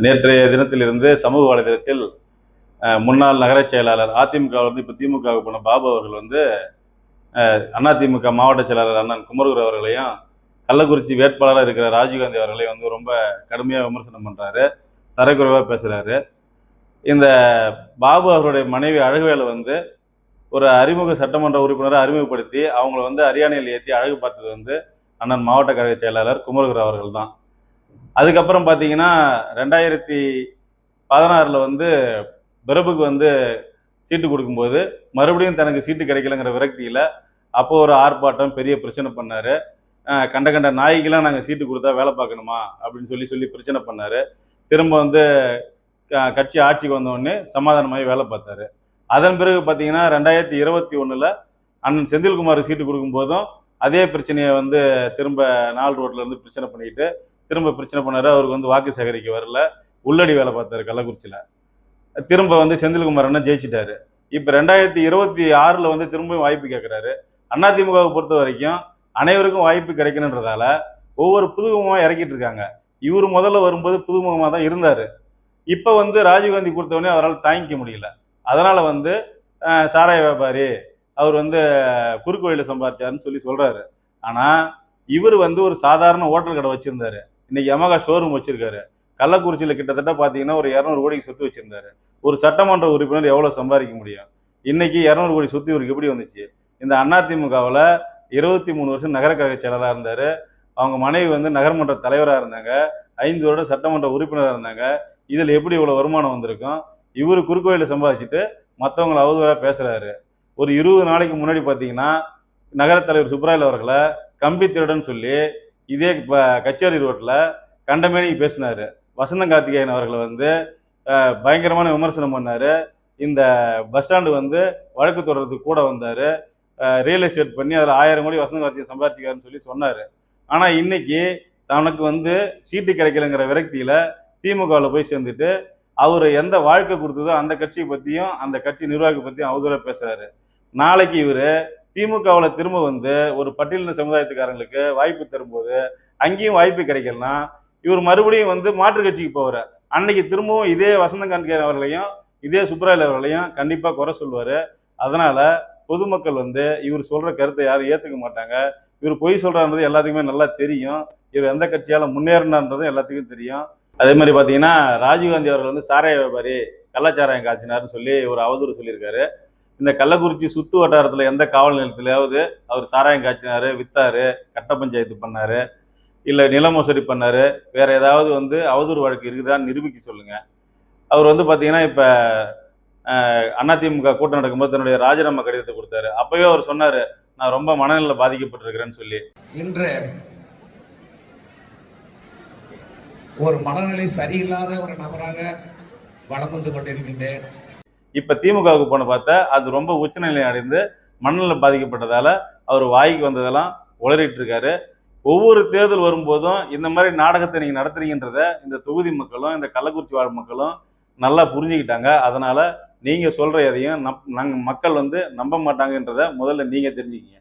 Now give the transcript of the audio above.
நேற்றைய தினத்திலிருந்து சமூக வலைதளத்தில் முன்னாள் நகரச் செயலாளர் அதிமுக இப்போ திமுகவுக்கு போன பாபு அவர்கள் அதிமுக மாவட்ட செயலாளர் அண்ணன் குமரகுரு அவர்களையும் கள்ளக்குறிச்சி வேட்பாளராக இருக்கிற ராஜீவ்காந்தி அவர்களையும் ரொம்ப கடுமையாக விமர்சனம் பண்ணுறாரு, தரைக்குறைவாக பேசுகிறாரு. இந்த பாபு அவருடைய மனைவி அழகுவேலை ஒரு அறிமுக சட்டமன்ற உறுப்பினரை அறிமுகப்படுத்தி அவங்கள அரியானையில் ஏற்றி அழகு பார்த்தது அண்ணன் மாவட்ட கழக செயலாளர் குமரகுரு அவர்கள் தான். அதுக்கப்புறம் பார்த்தீங்கன்னா 2016 பிரபுக்கு சீட்டு கொடுக்கும்போது மறுபடியும் தனக்கு சீட்டு கிடைக்கலங்கிற விரக்தியில் அப்போ ஒரு ஆர்ப்பாட்டம், பெரிய பிரச்சனை பண்ணார். கண்ட நாய்க்கெல்லாம் நாங்கள் சீட்டு கொடுத்தா வேலை பார்க்கணுமா அப்படின்னு சொல்லி பிரச்சனை பண்ணார். திரும்ப கட்சி ஆட்சிக்கு வந்தோடனே சமாதானமாகி வேலை பார்த்தாரு. அதன் பிறகு பார்த்தீங்கன்னா 2021 அண்ணன் செந்தில்குமார் சீட்டு கொடுக்கும்போதும் அதே பிரச்சனையை திரும்ப 4 ரோட்ல இருந்து பிரச்சனை பண்ணிக்கிட்டு திரும்ப பிரச்சனை பண்ணாரு. அவருக்கு வாக்கு சேகரிக்க வரல, உள்ளடி வேலை பார்த்தாரு கள்ளக்குறிச்சியில். திரும்ப செந்தில்குமார் அண்ணன் ஜெயிச்சிட்டாரு. இப்போ 2026 திரும்பவும் வாய்ப்பு கேட்குறாரு. அதிமுகவை பொறுத்த வரைக்கும் அனைவருக்கும் வாய்ப்பு கிடைக்கணுன்றதால ஒவ்வொரு புதுமுகமாக இறக்கிட்டு இருக்காங்க. இவர் முதல்ல வரும்போது புதுமுகமாக தான் இருந்தார். இப்போ ராஜீவ்காந்தி கொடுத்தவொடனே அவரால் தாங்கிக்க முடியல. அதனால் சாராய வியாபாரி அவர் குறுக்கு வழியில் சம்பாதிச்சாருன்னு சொல்கிறாரு. ஆனால் இவர் ஒரு சாதாரண ஹோட்டல் கடை வச்சுருந்தாரு. இன்னைக்கு யமகா ஷோரூம் வச்சிருக்காரு. கள்ளக்குறிச்சியில் கிட்டத்தட்ட பார்த்தீங்கன்னா ஒரு 200 கோடிக்கு சொத்து வச்சிருந்தாரு. ஒரு சட்டமன்ற உறுப்பினர் எவ்வளோ சம்பாதிக்க முடியும்? இன்னைக்கு 200 கோடி சொத்து இவருக்கு எப்படி வந்துச்சு? இந்த அதிமுகவில் 23 வருஷம் நகர கழக செயலராக இருந்தார். அவங்க மனைவி நகர்மன்ற தலைவராக இருந்தாங்க. 5 வருடம் சட்டமன்ற உறுப்பினராக இருந்தாங்க. இதில் எப்படி இவ்வளோ வருமானம் வந்திருக்கும்? இவர் குறுக்கு வழியில் சம்பாதிச்சுட்டு மற்றவங்களை அவதூறாக பேசுகிறாரு. ஒரு 20 நாளைக்கு முன்னாடி பார்த்தீங்கன்னா நகர தலைவர் சுப்ராயல் அவர்களை கம்பி திருடன் சொல்லி இதே கச்சேரி ரோட்டில் கண்டமேனிக்கு பேசினார். வசந்த கார்த்திகேயன் அவர்களை பயங்கரமான விமர்சனம் பண்ணார். இந்த பஸ் ஸ்டாண்டு வழக்கு தொடர்றதுக்கு கூட வந்தார். ரியல் எஸ்டேட் பண்ணி அதில் 1000 கோடி வசந்த கார்த்திகேயன் சம்பாதிச்சிக்காருன்னு சொன்னார். ஆனால் இன்னைக்கு தனக்கு சீட்டு கிடைக்கலங்கிற விரக்தியில் திமுகவில் போய் சேர்ந்துட்டு அவர் எந்த வாழ்க்கை கொடுத்ததோ அந்த கட்சியை பற்றியும் அந்த கட்சி நிர்வாகத்தை பற்றியும் அவதூறாக பேசுகிறாரு. நாளைக்கு இவர் திமுகவில் திரும்ப ஒரு பட்டியலின சமுதாயத்துக்காரங்களுக்கு வாய்ப்பு தரும்போது அங்கேயும் வாய்ப்பு கிடைக்கலனா இவர் மறுபடியும் மாற்று கட்சிக்கு போவார். அன்னைக்கு திரும்பவும் இதே வசந்த கார்த்திகேயன் அவர்களையும் இதே சுப்ராயல் அவர்களையும் கண்டிப்பாக குறை சொல்வார். அதனால் பொதுமக்கள் இவர் சொல்கிற கருத்தை யாரும் ஏற்றுக்க மாட்டாங்க. இவர் பொய் சொல்கிறான்றது எல்லாத்துக்குமே நல்லா தெரியும். இவர் எந்த கட்சியால் முன்னேறினான்றதும் எல்லாத்துக்கும் தெரியும். அதே மாதிரி பார்த்தீங்கன்னா ராஜீவ்காந்தி அவர்கள் சாராய வியாபாரி, கள்ளச்சாராயம் காய்ச்சினார்னு சொல்லி ஒரு அவதூறு சொல்லியிருக்காரு. இந்த கள்ளக்குறிச்சி சுற்று வட்டாரத்தில் எந்த காவல் நிலையத்திலாவது அவர் சாராயம் காய்ச்சினார், விற்றாரு, கட்ட பஞ்சாயத்து பண்ணார், இல்லை நில மோசடி பண்ணார், வேறு ஏதாவது அவதூறு வழக்கு இருக்குதான்னு நிரூபிக்க சொல்லுங்கள். அவர் பார்த்தீங்கன்னா இப்போ அதிமுக கூட்டம் நடக்கும்போது தன்னுடைய ராஜினாமா கடிதத்தை கொடுத்தாரு. அப்பவே அவர் சொன்னார், நான் ரொம்ப மனநிலை பாதிக்கப்பட்டிருக்கிறேன்னு சொல்லி. இன்று ஒரு மனநிலை சரியில்லாத ஒரு நபராக வலம் வந்து கொண்டிருக்கின்றேன். இப்ப திமுகவுக்கு போன பார்த்தா அது ரொம்ப உச்சநிலை அடைந்து மனநிலை பாதிக்கப்பட்டதால அவர் வாய்க்கு வந்ததெல்லாம் உளறிட்டு இருக்காரு. ஒவ்வொரு தேர்தல் வரும்போதும் இந்த மாதிரி நாடகத்தை நீங்க நடத்துறீங்கன்றத இந்த தொகுதி மக்களும் இந்த கள்ளக்குறிச்சி வாழ் மக்களும் நல்லா புரிஞ்சுக்கிட்டாங்க. அதனால நீங்க சொல்ற எதையும் மக்கள் நம்ப மாட்டாங்கன்றத முதல்ல நீங்க தெரிஞ்சுக்கிங்க.